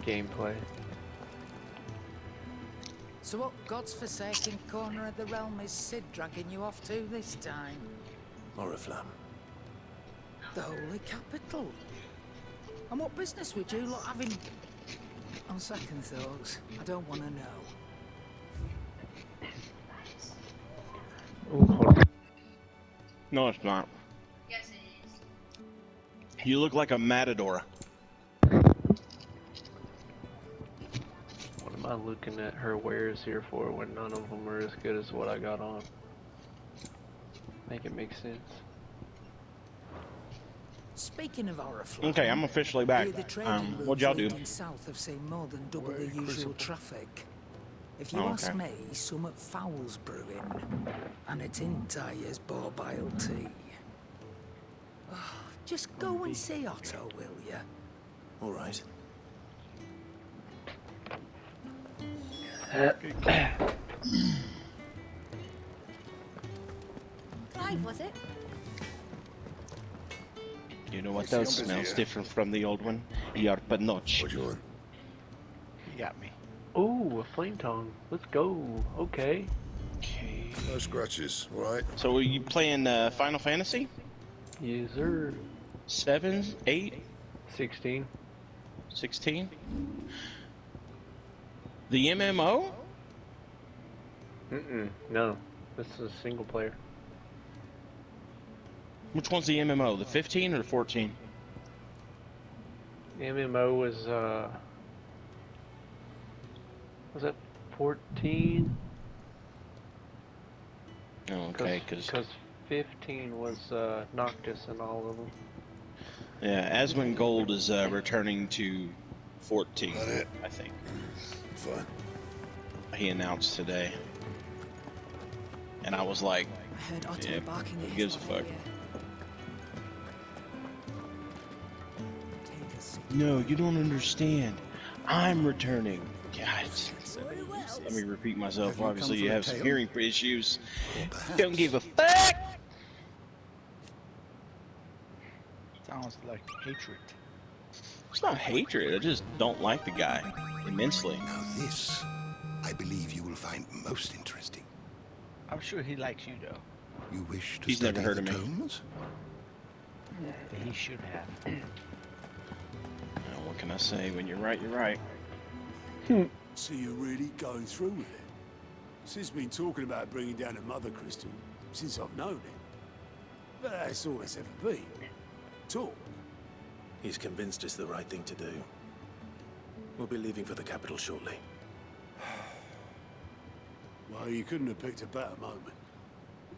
gameplay. So what God's forsaken corner of the realm is Sid dragging you off to this time? Oriflamme. The Holy Capital. And what business would you lot having? On second thoughts, I don't want to know. Ooh, hold on. No, it's not. You look like a matador. What am I looking at her wares here for when none of them are as good as what I got on? Make it make sense. Speaking of Oriflamme, Okay, I'm officially back. the trading What'd y'all do? leading south have seen more than double the usual Crucible. traffic. If you Oh, ask okay. me, somewhat foul's brewing, and it's in Tyre's borbile tea. Oh, just go and see Otto, will you? All right. Clive, was it? You know what else smells different from the old one? Your panoche. What do you want? You got me. Ooh, a flame tongue. Let's go. Okay. Okay. No scratches, all right? So are you playing Final Fantasy? Yes, sir. 7, 8, 16. 16? The MMO? No. This is a single player. Which one's the MMO? The 15 or the 14? MMO was that 14? Oh, okay, because 15 was Noctis and all of them. yeah, Asmongold is returning to 14, Got it. I think. Fine. He announced today. And I was like, I heard Otto yeah, barking at who gives a his fuck? wife. Take a seat. no, you don't understand. I'm returning. God, let me repeat myself. Have you Obviously, come you for a have some tale? hearing issues. Or perhaps Don't give a fuck! Sounds like hatred. It's not hatred. I just don't like the guy immensely. Now this, I believe you will find most interesting. I'm sure he likes you though. You wish to He's study never heard the of me. tomes? He should have. Now, what can I say? When you're right, you're right. So you're really going through with it? Sid's been talking about bringing down a mother crystal since I've known him. But that's all it's ever been. Talk. He's convinced it's the right thing to do. We'll be leaving for the capital shortly. Well, you couldn't have picked a better moment.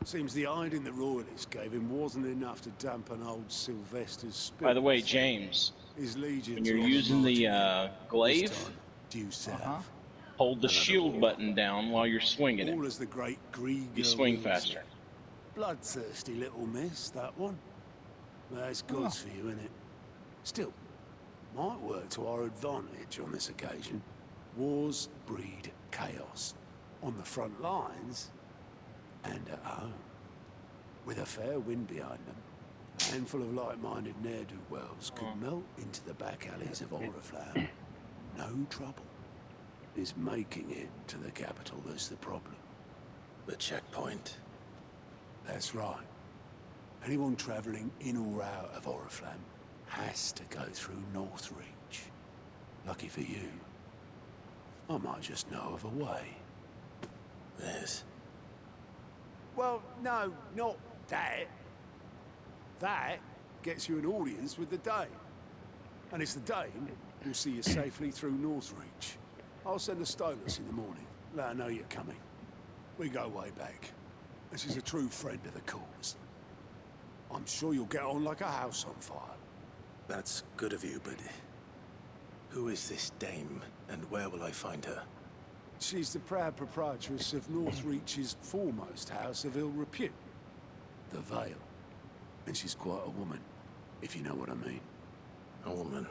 Seems the hiding the royalists gave him wasn't enough to dampen old Sylvester's spirit. By the way, James, His legions when you're are on using the march glaive, this time, due south. hold the shield button down while you're swinging it. All as the great Grieger You swing wills faster. it. Bloodthirsty little miss, that one. That's gods for you, innit? Still, might work to our advantage on this occasion. Wars breed chaos. On the front lines and at home. With a fair wind behind them, a handful of like-minded ne'er-do-wells could melt into the back alleys of Oriflamme. No trouble. It's making it to the capital that's the problem. The checkpoint. That's right. Anyone travelling in or out of Oriflamme has to go through Northreach. Lucky for you, I might just know of a way. Yes. Well, no, not that. That gets you an audience with the Dame. And it's the Dame who'll see you safely through Northreach. I'll send a Stolas in the morning, let her know you're coming. We go way back, and she's a true friend of the cause. I'm sure you'll get on like a house on fire. That's good of you, but who is this dame, and where will I find her? She's the proud proprietress of Northreach's foremost house of ill repute, the Vale. And she's quite a woman, if you know what I mean. A woman.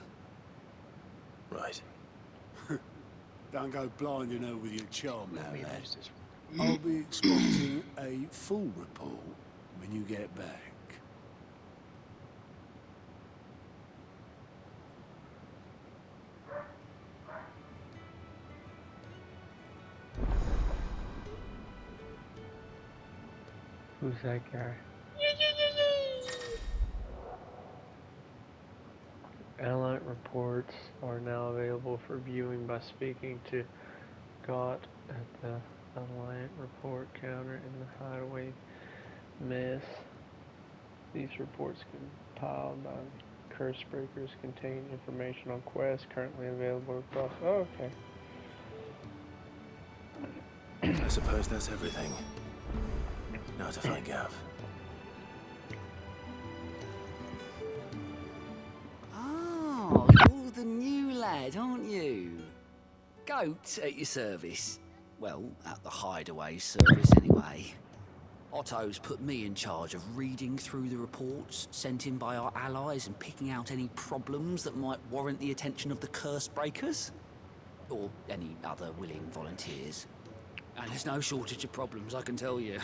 Right. Don't go blinding her with your charm now, Let me lad. use this. I'll be expecting a full report when you get back. Who's that guy? Allied reports are now available for viewing by speaking to Gott at the Allied report counter in the hideaway mess. These reports compiled by curse breakers contain information on quests currently available across. Oh, okay. I suppose that's everything. Now to find Gav. Oh, you're the new lad, aren't you? Goat at your service. Well, at the hideaway service anyway. Otto's put me in charge of reading through the reports sent in by our allies and picking out any problems that might warrant the attention of the curse breakers. Or any other willing volunteers. And there's no shortage of problems, I can tell you.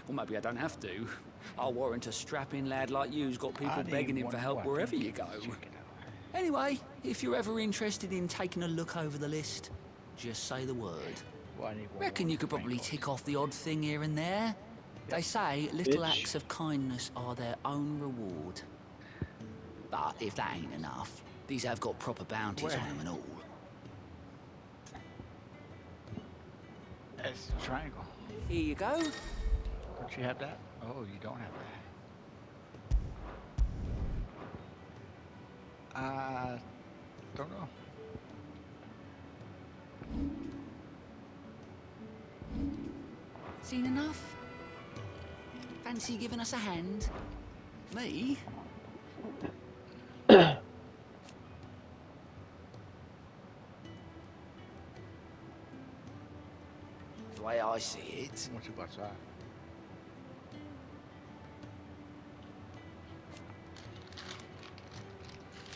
Well, maybe I don't have to. I'll warrant a strapping lad like you's got people begging him for help wherever you go. Anyway, if you're ever interested in taking a look over the list, just say the word. Reckon you could probably tick off the odd thing here and there. They say little acts of kindness are their own reward. But if that ain't enough, these have got proper bounties on them and all. That's the triangle. Here you go. Don't you have that? Oh, you don't have that. Don't know. Seen enough? Fancy giving us a hand? Me? The way I see it. What's about that?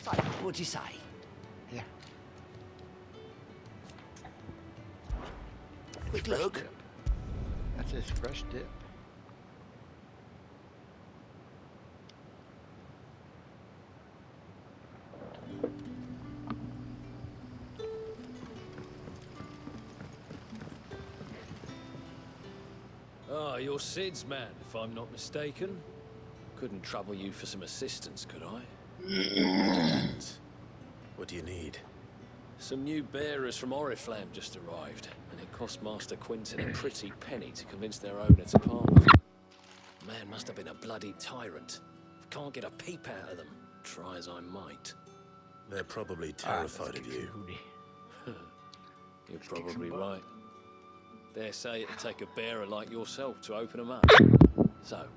So, what'd you say? Yeah. Quick look. Dip. That says fresh dip. Ah, you're Sid's man, if I'm not mistaken. Couldn't trouble you for some assistance, could I? Depends. What do you need? Some new bearers from Oriflamme just arrived, and it cost Master Quinton a pretty penny to convince their owner to part with him. Man must have been a bloody tyrant. Can't get a peep out of them, try as I might. They're probably terrified of you. You're probably right. Dare say it'd take a bearer like yourself to open them up. So,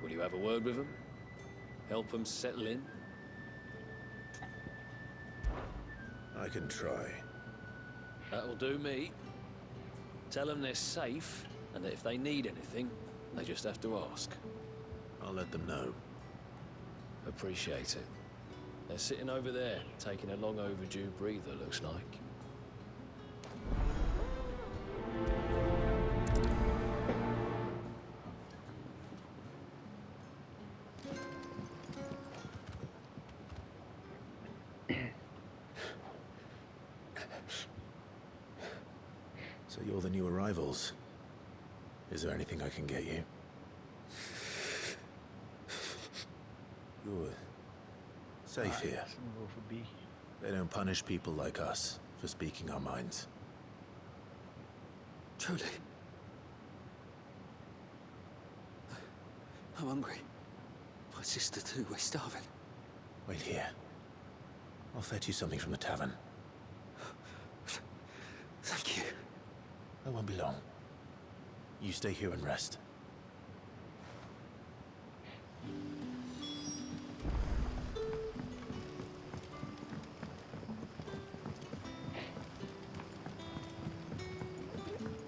will you have a word with them? Help them settle in? I can try. That'll do me. Tell them they're safe, and that if they need anything, they just have to ask. I'll let them know. Appreciate it. They're sitting over there, taking a long overdue breather, looks like. So you're the new arrivals. Is there anything I can get you? You're safe here. They don't punish people like us for speaking our minds. Truly. I'm hungry. My sister too, we're starving. Wait here. I'll fetch you something from the tavern. Thank you. I won't be long. You stay here and rest.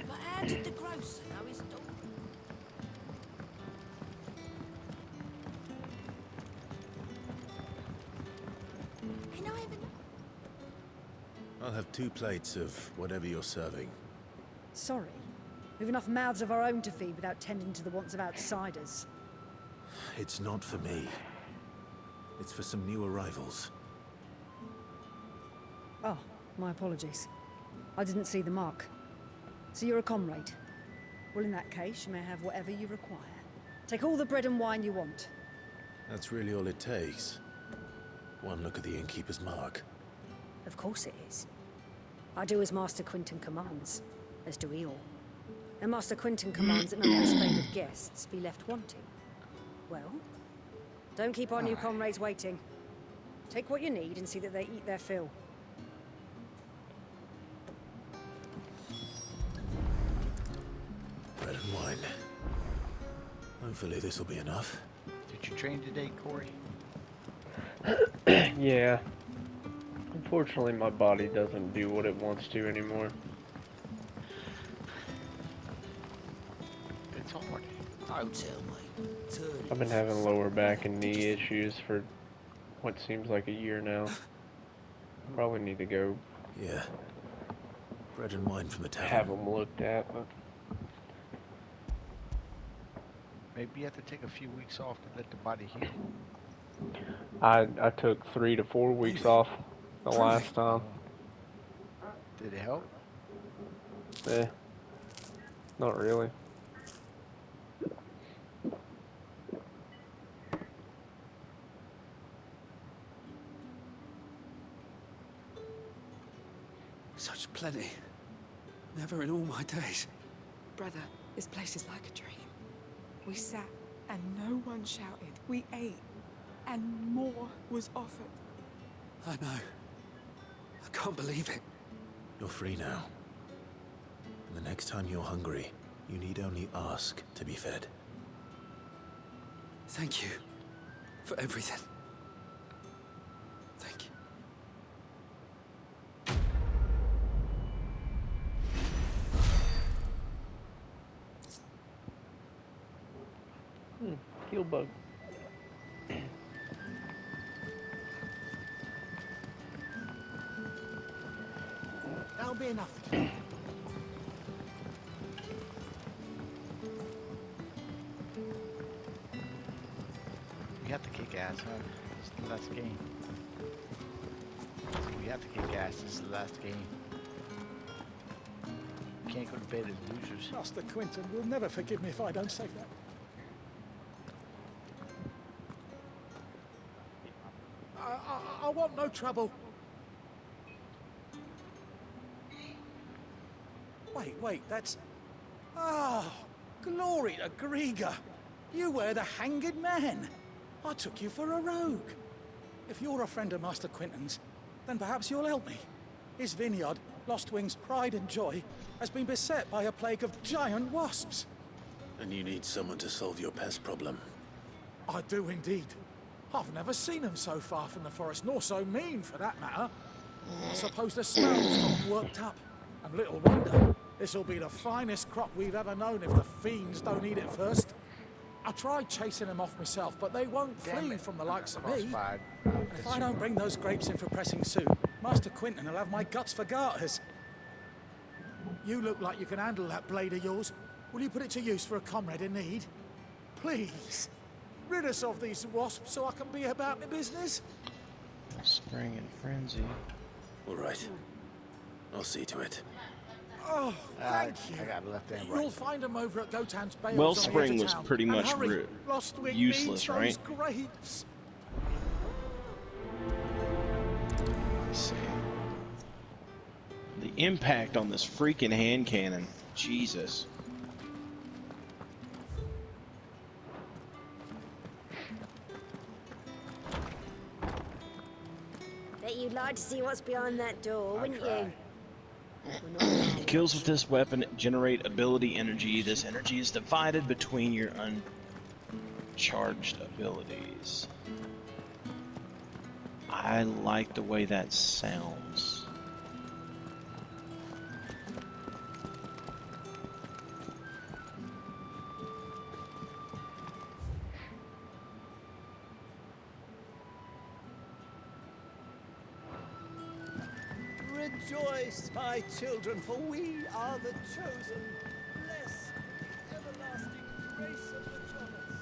But how did the grocer know his dog? Can I have a... I'll have 2 plates of whatever you're serving. Sorry. We've enough mouths of our own to feed without tending to the wants of outsiders. It's not for me. It's for some new arrivals. Oh, my apologies. I didn't see the mark. So you're a comrade. Well, in that case, you may have whatever you require. Take all the bread and wine you want. That's really all it takes. One look at the innkeeper's mark. Of course it is. I do as Master Quinton commands, as do we all. And Master Quinton commands that none of his favoured guests be left wanting. Well, don't keep our new comrades waiting. Take what you need and see that they eat their fill. Bread and wine. Hopefully this will be enough. Did you train today, Corey? Yeah. Unfortunately, my body doesn't do what it wants to anymore. It's hard. Don't tell me. I've been having lower back and knee issues for what seems like a year now. Probably need to go Yeah. Bread and wine from the tavern. have them looked at. But Maybe you have to take a few weeks off to let the body heal. I took 3 to 4 weeks off the last time. Did it help? Not really. Such plenty. Never in all my days. Brother, this place is like a dream. We sat and no one shouted. We ate and more was offered. I know. I can't believe it. You're free now. And the next time you're hungry, you need only ask to be fed. Thank you for everything. Thank you. Kill bug. That'll be enough for today. We have to kick ass, huh? It's the last game. We have to kick ass. This is the last game. We can't go to bed as losers. Master Quinton will never forgive me if I don't save that. I want no trouble. Wait, that's... Oh, glory to Grieger. You were the hanged man. I took you for a rogue. If you're a friend of Master Quinton's, then perhaps you'll help me. His vineyard, Lostwing's pride and joy, has been beset by a plague of giant wasps. And you need someone to solve your pest problem. I do indeed. I've never seen them so far from the forest, nor so mean, for that matter. I suppose the smell's got them worked up. And little wonder, this'll be the finest crop we've ever known if the fiends don't eat it first. I tried chasing them off myself, but they won't flee from the likes of me. And if I don't bring those grapes in for pressing soon, Master Quinton will have my guts for garters. You look like you can handle that blade of yours. Will you put it to use for a comrade in need? Please. Rid us of these wasps so I can be about my business. Spring and frenzy. All right. I'll see to it. Oh, thank you. I got left and right. You'll find them over at Gotan's Bay. Wellspring was pretty much useless, needs right? those grapes. Let's see. The impact on this freaking hand cannon. Jesus. Bet you'd like to see what's behind that door, wouldn't you? Kills with this weapon generate ability energy. This energy is divided between your uncharged abilities. I like the way that sounds. Rejoice, my children, for we are the chosen. Blessed with the everlasting grace of the Jonas.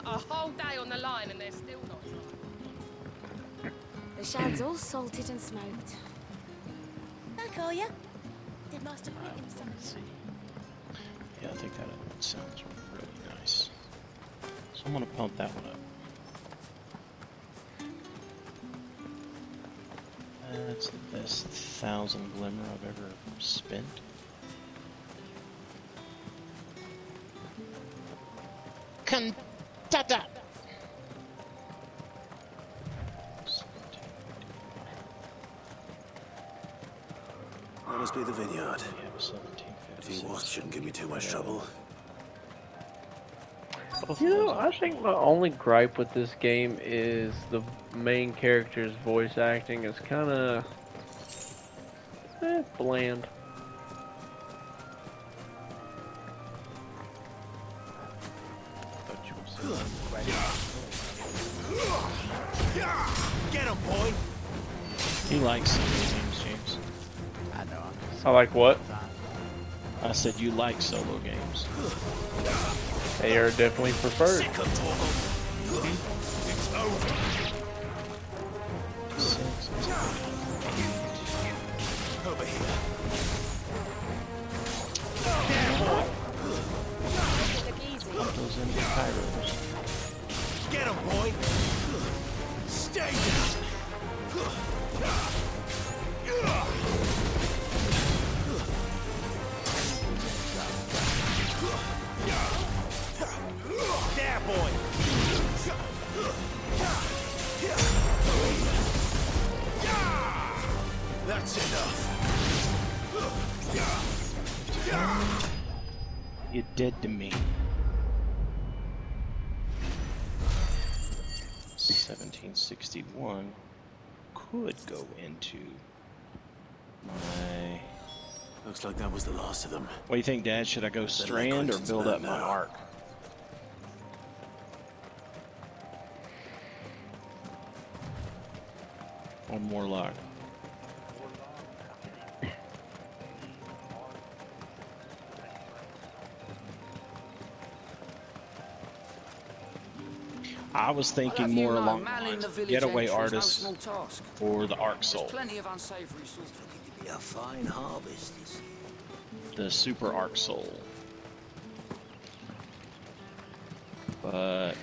Aha! whole day on the line and they're still not dry. The shad's all salted and smoked. I call ya. Did Master Quentin summon you? Yeah, I think that sounds really nice. So I'm gonna pump that one up. That's the best 1,000 glimmer I've ever spent. Cantata! That must be the vineyard. If he was, shouldn't give me too much trouble. You know, I think my only gripe with this game is the main character's voice acting is kind of bland. Get him, boy! He likes solo games, James. I know. I like what? I said you like solo games. They are definitely preferred. It's over. Over here. Pump those into pyros. Get him, boy! Stay down! There, boy! That's enough! You're dead to me. 1761 could go into my... Looks like that was the last of them. What do you think, Dad? Should I go strand or build up my arc? One more lock. I was thinking more along the lines of getaway artists for the Arc Soul. Plenty of unsavory sorts. Be a fine harvest, you see. The Super Arc Soul. But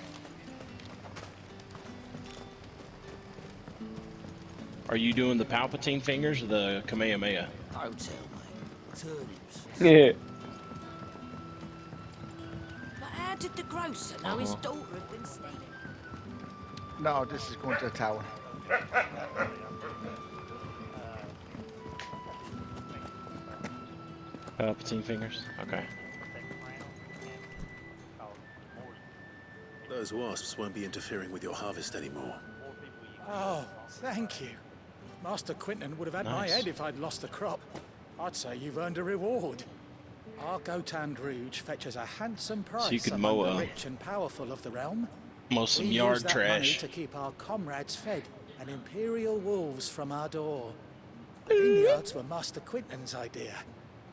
are you doing the Palpatine fingers or the Kamehameha? Don't tell me. Turnips. Yeah. But how did the grocer know his daughter had been stealing? No, this is going to the tower. Palpatine fingers? Okay. Those wasps won't be interfering with your harvest anymore. Oh, thank you. Master Quentin would have had my Nice. head if I'd lost the crop. I'd say you've earned a reward. Our Gotand Rouge fetches a handsome price you could among mow the a- rich and powerful of the realm. Mow some We yard use that trash. money to keep our comrades fed and imperial wolves from our door. The vineyards were Master Quentin's idea.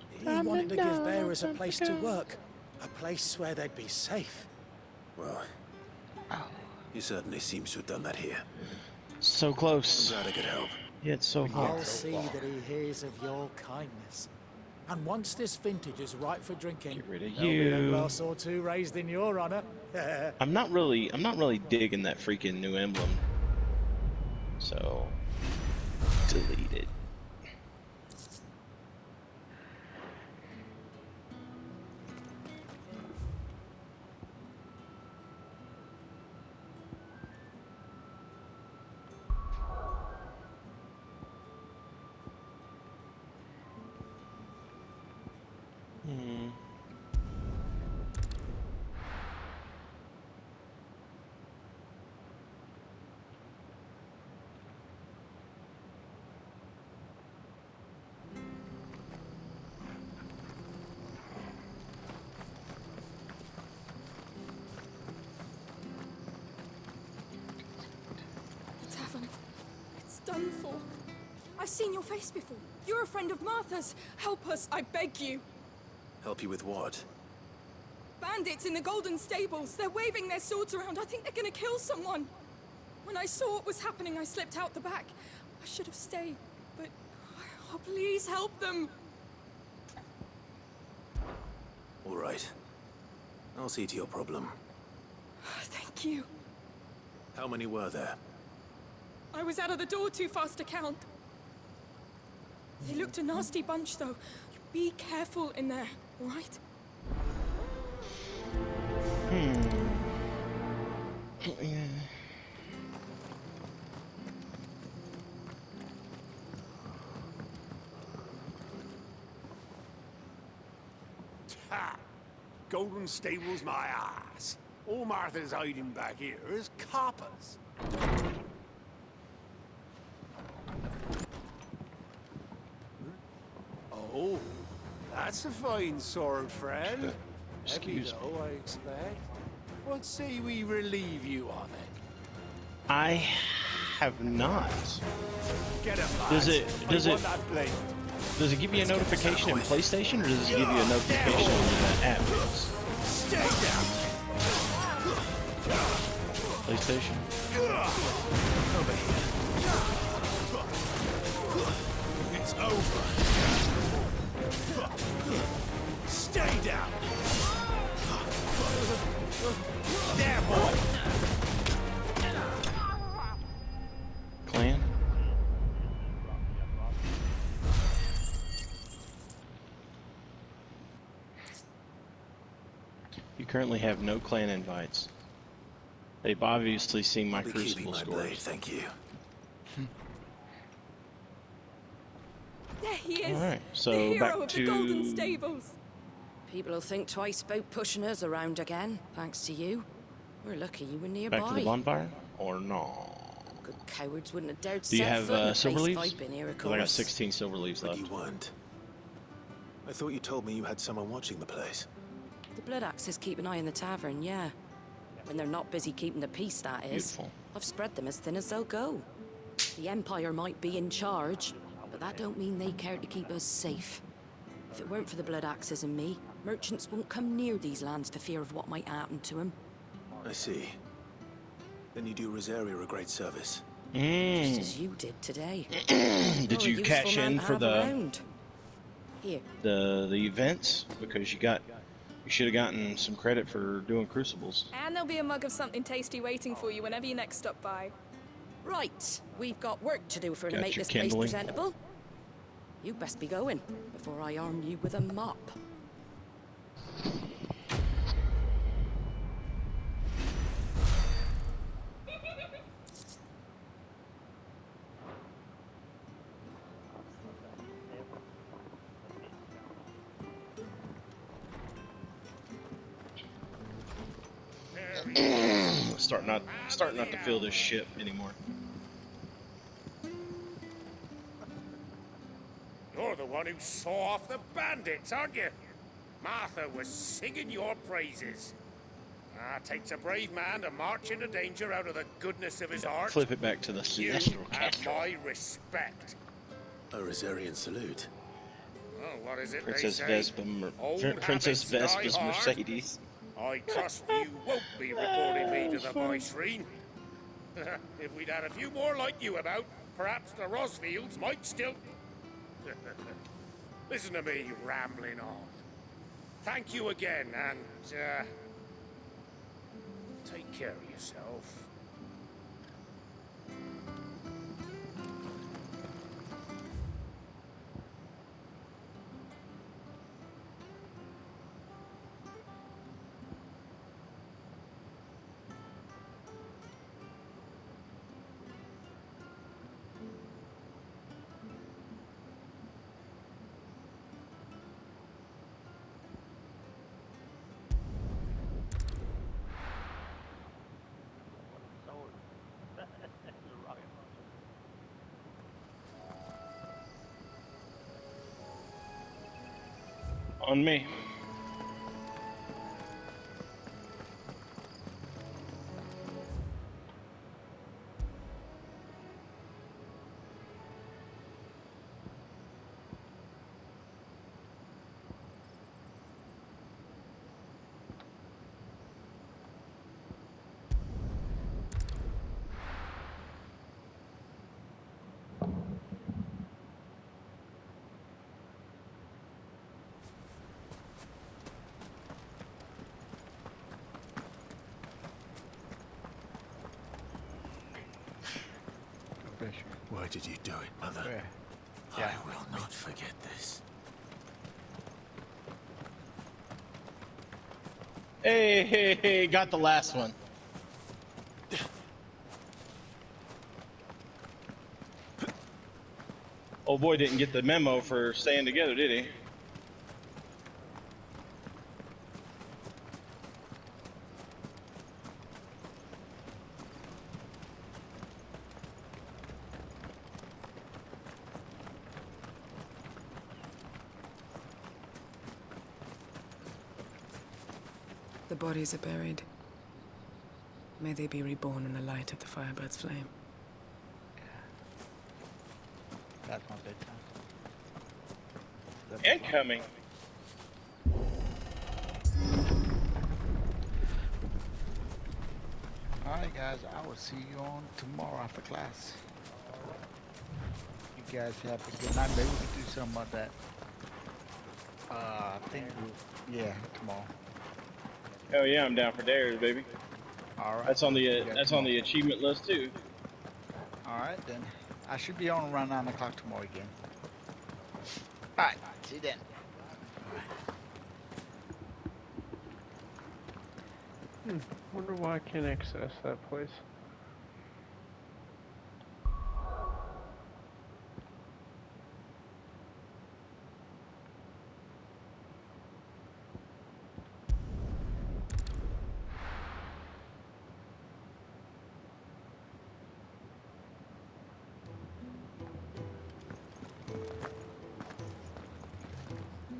He wanted to give bearers a place to work, a place where they'd be safe. Well, he certainly seems to have done that here. So close. I'm glad I could help. Yeah, it's so I'll hot. see that he hears of your kindness. And once this vintage is right for drinking, Get rid of there'll be a you. glass or two raised in your honor. I'm not really digging that freaking new emblem. So delete it. The tavern. It's done for. I've seen your face before. You're a friend of Martha's. Help us, I beg you. Help you with what? Bandits in the Golden Stables. They're waving their swords around. I think they're gonna kill someone. When I saw what was happening, I slipped out the back. I should have stayed, but... Oh, please help them. All right. I'll see to your problem. Thank you. How many were there? I was out of the door too fast to count. They looked a nasty bunch, though. Be careful in there, all right? Ha! Golden Stables, my ass. All Martha's hiding back here is coppers. Oh, that's a fine sword, friend. Heavy Excuse me. though, I expect. What say we relieve you of it? I have not. Get it, Does lads. it? I Does want it? that blade. Does it give you a notification in PlayStation, or does it give you a notification in the app? Stay down. PlayStation. Over here. It's over. Stay down. There, boy. Clan. You currently have no clan invites. They've obviously seen my I'll be keeping Crucible my scores. blade, thank you. There he is. All right, so the hero back of to the Golden Stables. People will think twice about pushing us around again, thanks to you. We're lucky you were nearby. back to the bonfire, or no? Good cowards wouldn't have dared Do you set have foot in a silver place if leaves? I'd been here, of Because I got course. 16 silver leaves But left. you weren't. I thought you told me you had someone watching the place. The Blood Axes keep an eye on the tavern, yeah. When they're not busy keeping the peace, that is. Beautiful. I've spread them as thin as they'll go. The Empire might be in charge, but that don't mean they care to keep us safe. If it weren't for the Blood Axes and me, merchants won't come near these lands for fear of what might happen to them. I see. Then you do Rosaria a great service. Just as you did today. Did You're a you useful cash man in to for have around. Here, the events? Because you should have gotten some credit for doing crucibles. And there'll be a mug of something tasty waiting for you whenever you next stop by. right. We've got work to do for to Got make your this place kindling. presentable. You best be going before I arm you with a mop. starting not to feel this shit anymore. You're the one who saw off the bandits, aren't you? Martha was singing your praises. Takes a brave man to march into danger out of the goodness of his heart. Flip it back to the You Sinestro have Castro. my respect. A Rosarian salute. Oh, what is it Princess they say? Vespa, Princess habits die Vespa's hard. Mercedes. I trust you won't be reporting me to the Viceroy. If we'd had a few more like you about, perhaps the Rosfields might still... Listen to me rambling on. Thank you again, and, take care of yourself. On me. Why did you do it, Mother? Yeah. I will not forget this. Hey, got the last one. Old boy didn't get the memo for staying together, did he? The bodies are buried. May they be reborn in the light of the Firebird's flame. That's my bedtime. Incoming. Alright guys, I will see you on tomorrow after class. You guys have a good night. Maybe we can do something about that. I think yeah, tomorrow. Oh yeah, I'm down for dares, baby. Alright. That's on the achievement list too. Alright then. I should be on around 9 o'clock tomorrow again. Alright, see you then. Wonder why I can't access that place.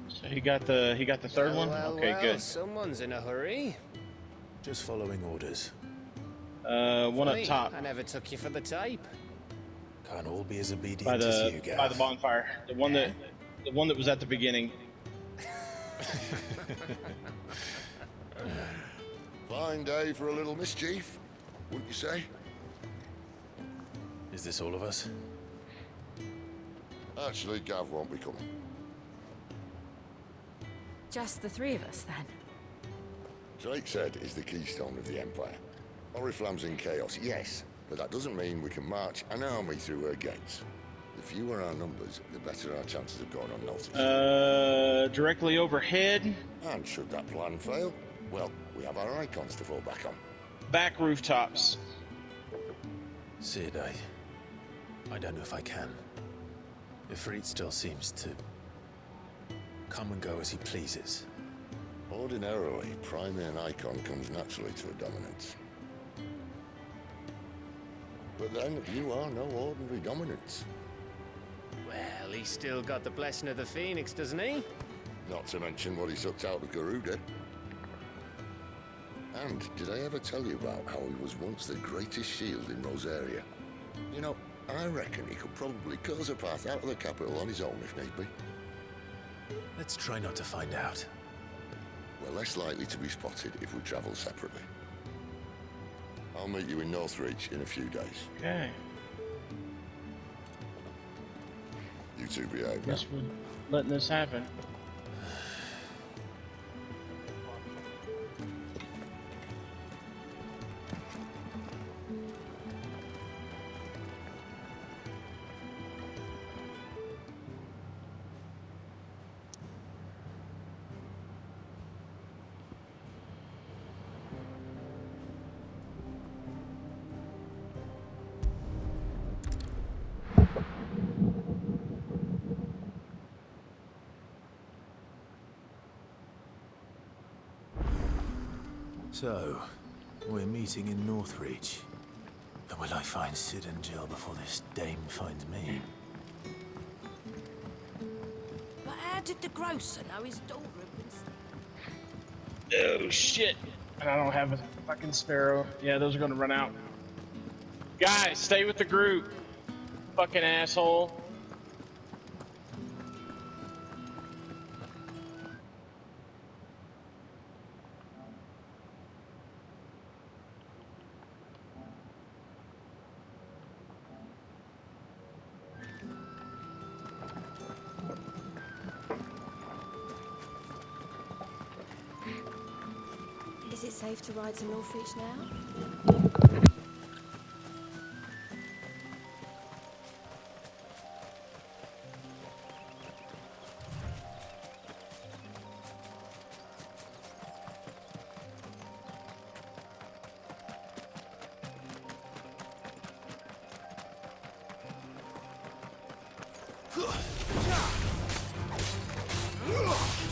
So he got the third one. Okay, good. Someone's in a hurry. Just following orders. One up top. I never took you for the type. Can't all be as obedient By as you, Gav. the bonfire. The one that was at the beginning. Fine day for a little mischief, wouldn't you say? Is this all of us? Actually, Gav won't be coming. Just the three of us, then? Drake said is the keystone of the Empire. Oriflamme's in chaos, yes, but that doesn't mean we can march an army through her gates. The fewer our numbers, the better our chances of going unnoticed. Directly overhead. And should that plan fail, well, we have our icons to fall back on. Back rooftops. Sid, I don't know if I can. Ifrit still seems to come and go as he pleases. Ordinarily, priming an icon comes naturally to a dominance. But then, you are no ordinary dominance. Well, he's still got the blessing of the Phoenix, doesn't he? Not to mention what he sucked out of Garuda. And did I ever tell you about how he was once the greatest shield in Rosaria? You know, I reckon he could probably cause a path out of the capital on his own if need be. Let's try not to find out. We're less likely to be spotted if we travel separately. I'll meet you in Northreach in a few days. Okay. You two behave. Guess we're letting this happen. So, we're meeting in Northreach. But will I find Sid and Jill before this dame finds me? But how did the grocer know his daughter had been... Oh shit! And I don't have a fucking sparrow. Yeah, those are gonna run out. Guys, stay with the group. Fucking asshole. Is it safe to ride to Northreach now?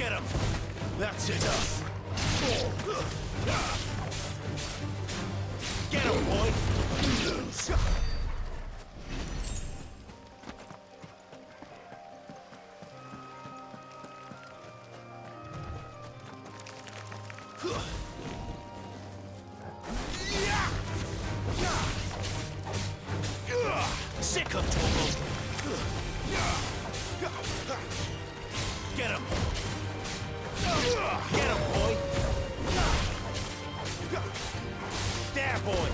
Get him! That's it. Get him, boy! Sick of Torgo! Get him! Get him, boy! There, boy!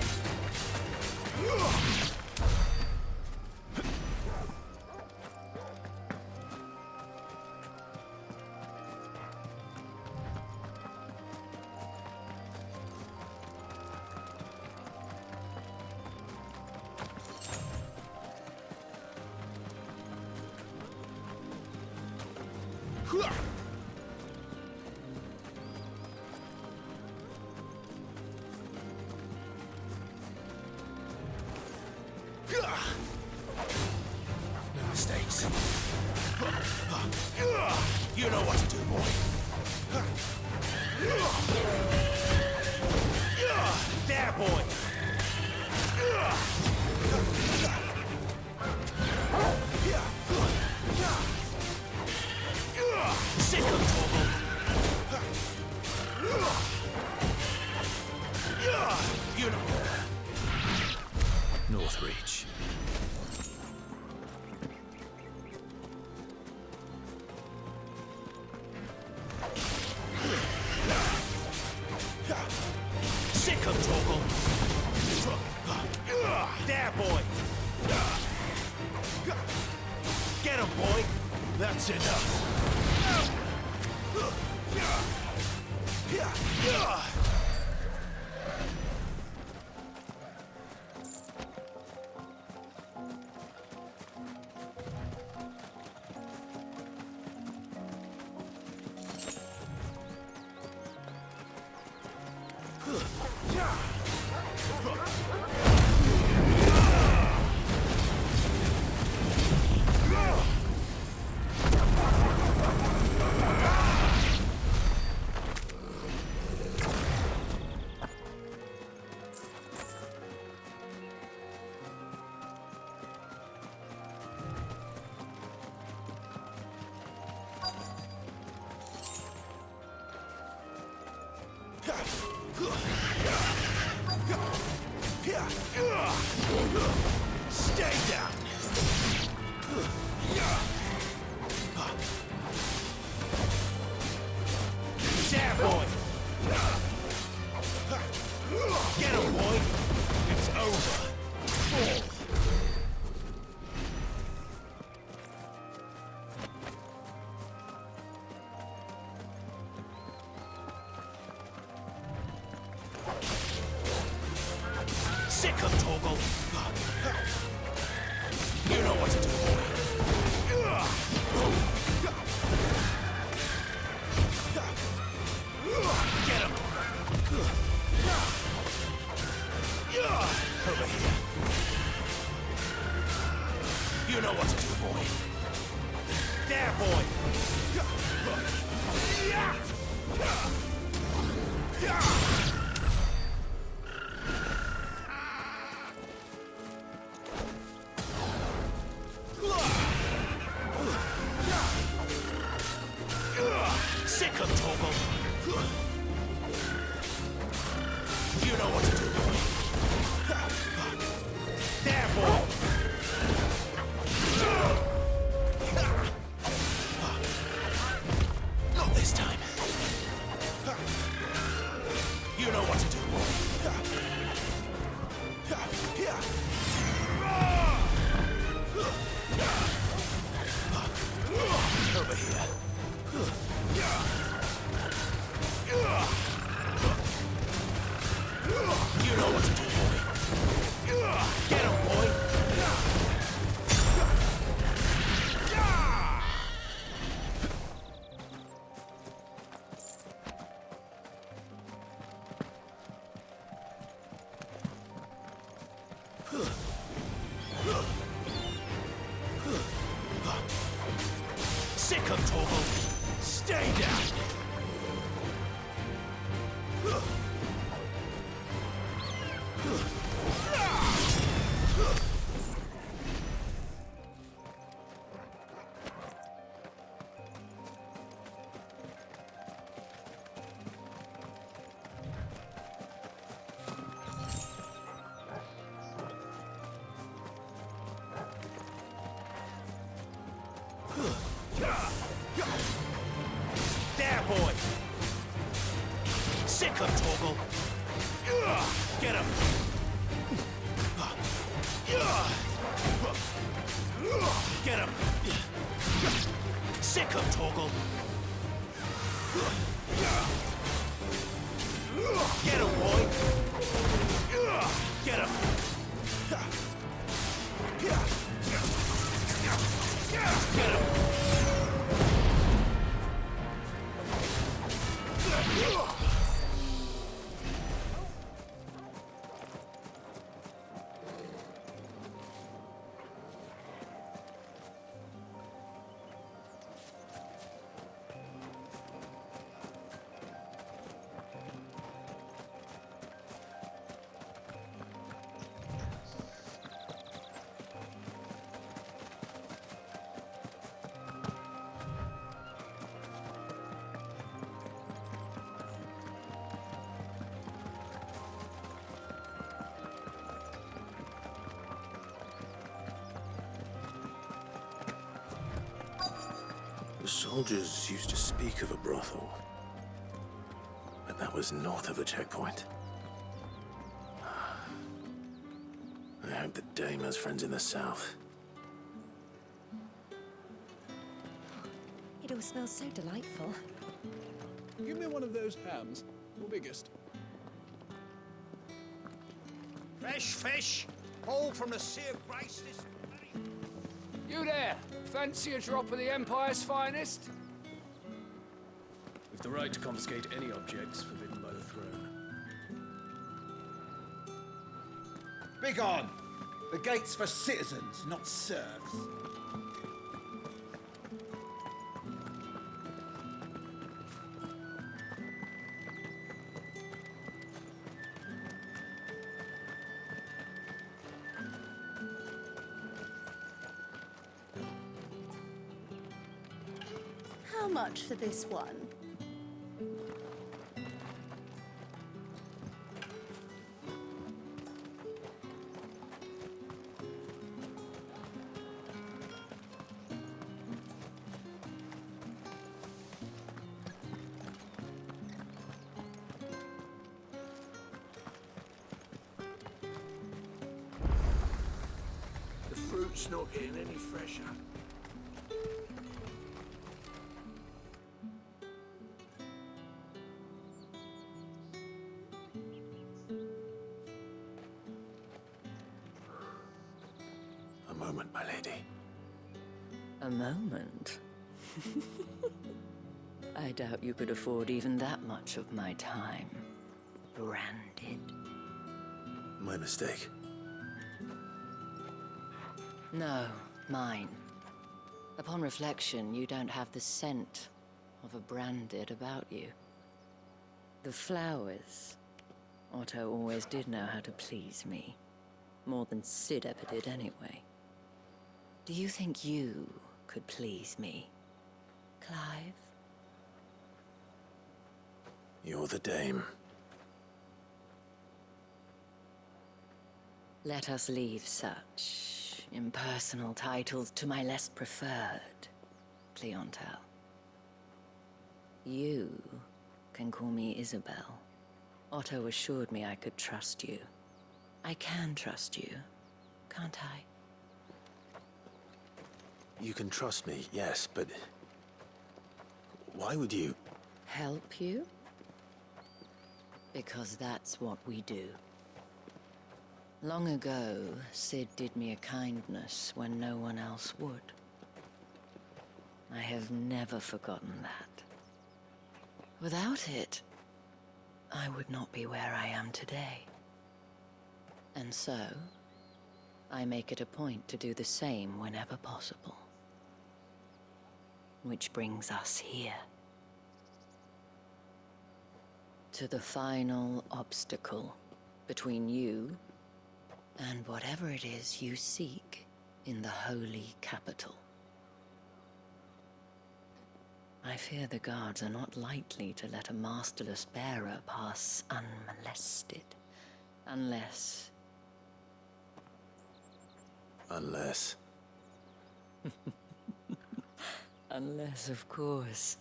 No mistakes. You know what to do, boy. There, boy. Sick of trouble. You know. Northreach. Sick of trouble. There, boy. Get him, boy. That's enough. Stay down. There, boy. Get him, boy. It's over. Sick of Torgo. You know what to do, boy. Get him. Over here. You know what to do, boy. There, boy. Sick of Torgo. You know what to do, boy. There, boy. Not this time. You know what to do, boy. Over here. You know what to do, boy. Get him, boy. Sick of Torgo. Stay down. Atta boy! Sick him, Torgal! Get him! Get him! Sick him, Torgal! Get him, boy! Get him! Get him! The soldiers used to speak of a brothel, but that was north of the checkpoint. I hope the dame has friends in the south. It all smells so delightful. Give me one of those hams, your biggest. Fresh fish, all from the Sea of Grace this You there! Fancy a drop of the Empire's finest? With the right to confiscate any objects forbidden by the throne. Begone! The gate's for citizens, not serfs. How much for this one? The fruit's not getting any fresher. A moment, my lady. A moment? I doubt you could afford even that much of my time. Branded. My mistake. No, mine. Upon reflection, you don't have the scent of a branded about you. The flowers. Otto always did know how to please me. More than Sid ever did anyway. Do you think you could please me, Clive? You're the dame. Let us leave such impersonal titles to my less preferred clientele. You can call me Isabel. Otto assured me I could trust you. I can trust you, can't I? You can trust me, yes, but why would you? Help you? Because that's what we do. Long ago, Sid did me a kindness when no one else would. I have never forgotten that. Without it, I would not be where I am today. And so, I make it a point to do the same whenever possible. Which brings us here. To the final obstacle between you and whatever it is you seek in the holy capital. I fear the guards are not likely to let a masterless bearer pass unmolested, unless... Unless... Unless, of course,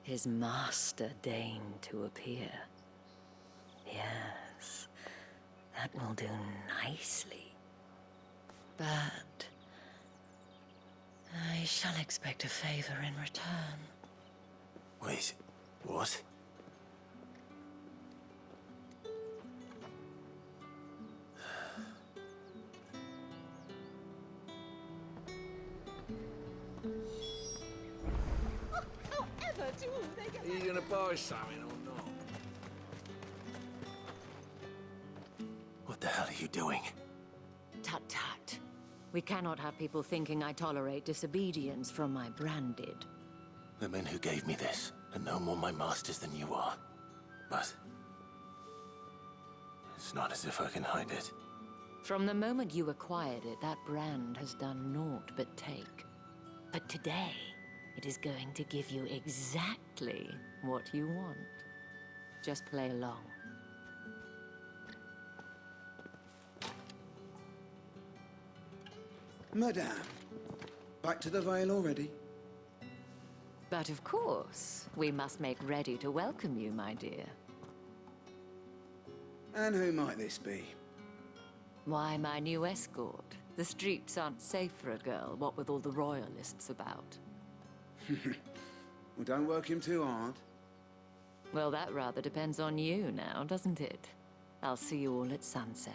His master deigned to appear. Yes, that will do nicely. But I shall expect a favor in return. Wait, what? However do they get... Are you gonna buy something or not? What the hell are you doing? Tut tut. We cannot have people thinking I tolerate disobedience from my branded. The men who gave me this are no more my masters than you are. But it's not as if I can hide it. From the moment you acquired it, that brand has done naught but take. But today, it is going to give you exactly what you want. Just play along. Madame, back to the Vale already? But of course, we must make ready to welcome you, my dear. And who might this be? Why, my new escort. The streets aren't safe for a girl, what with all the royalists about. Well, don't work him too hard. Well, that rather depends on you now, doesn't it? I'll see you all at sunset.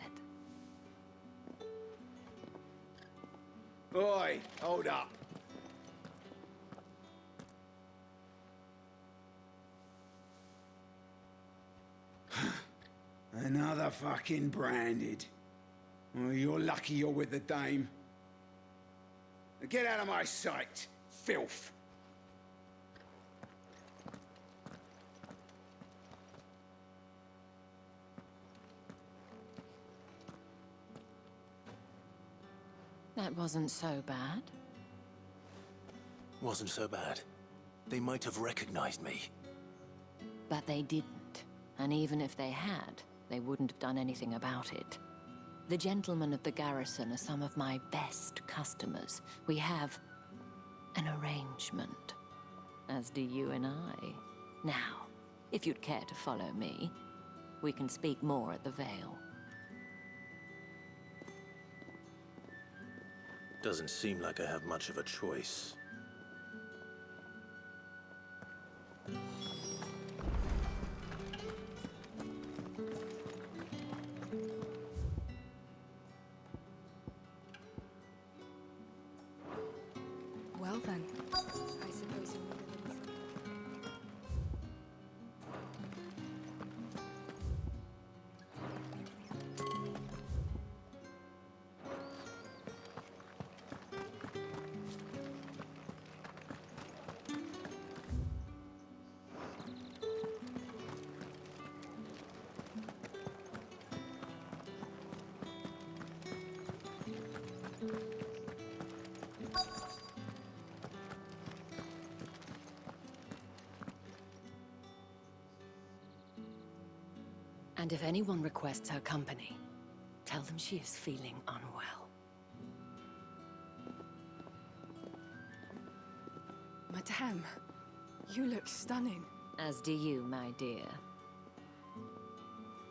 Oi, hold up. Another fucking branded. Oh, you're lucky you're with the dame. Now get out of my sight, filth. That wasn't so bad. Wasn't so bad. They might have recognized me. But they didn't. And even if they had, they wouldn't have done anything about it. The gentlemen of the garrison are some of my best customers. We have an arrangement, as do you and I. Now, if you'd care to follow me, we can speak more at the Vale. Doesn't seem like I have much of a choice. Well then. I suppose you need a little something. And if anyone requests her company, tell them she is feeling unwell. Madame, you look stunning. As do you, my dear.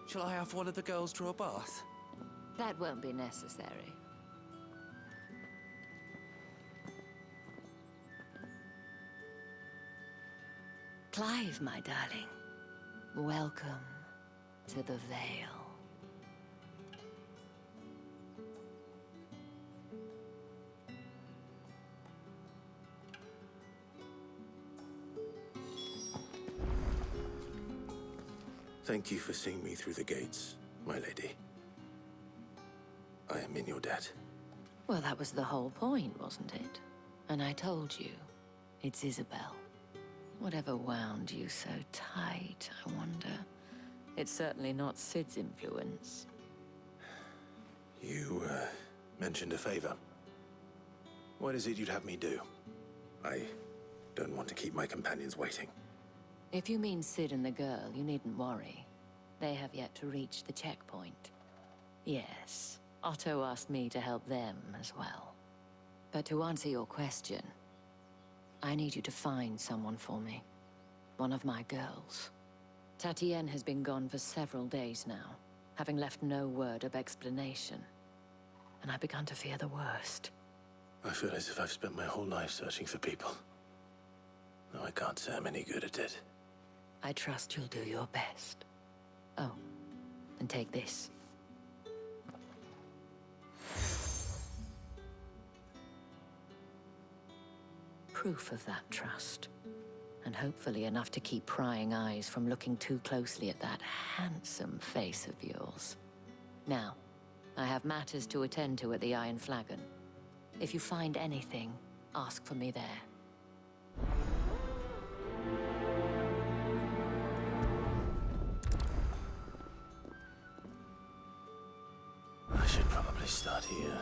Shall I have one of the girls draw a bath? That won't be necessary. Clive, my darling. Welcome to the Vale. Thank you for seeing me through the gates, my lady. I am in your debt. Well, that was the whole point, wasn't it? And I told you, it's Isabel. Whatever wound you so tight, I wonder. It's certainly not Sid's influence. You, mentioned a favor. What is it you'd have me do? I don't want to keep my companions waiting. If you mean Sid and the girl, you needn't worry. They have yet to reach the checkpoint. Yes, Otto asked me to help them as well. But to answer your question, I need you to find someone for me. one of my girls. Tatienne has been gone for several days now, having left no word of explanation. And I've begun to fear the worst. I feel as if I've spent my whole life searching for people. Though I can't say I'm any good at it. I trust you'll do your best. Oh, and take this. Proof of that trust. And hopefully enough to keep prying eyes from looking too closely at that handsome face of yours. Now, I have matters to attend to at the Iron Flagon. If you find anything, ask for me there. I should probably start here.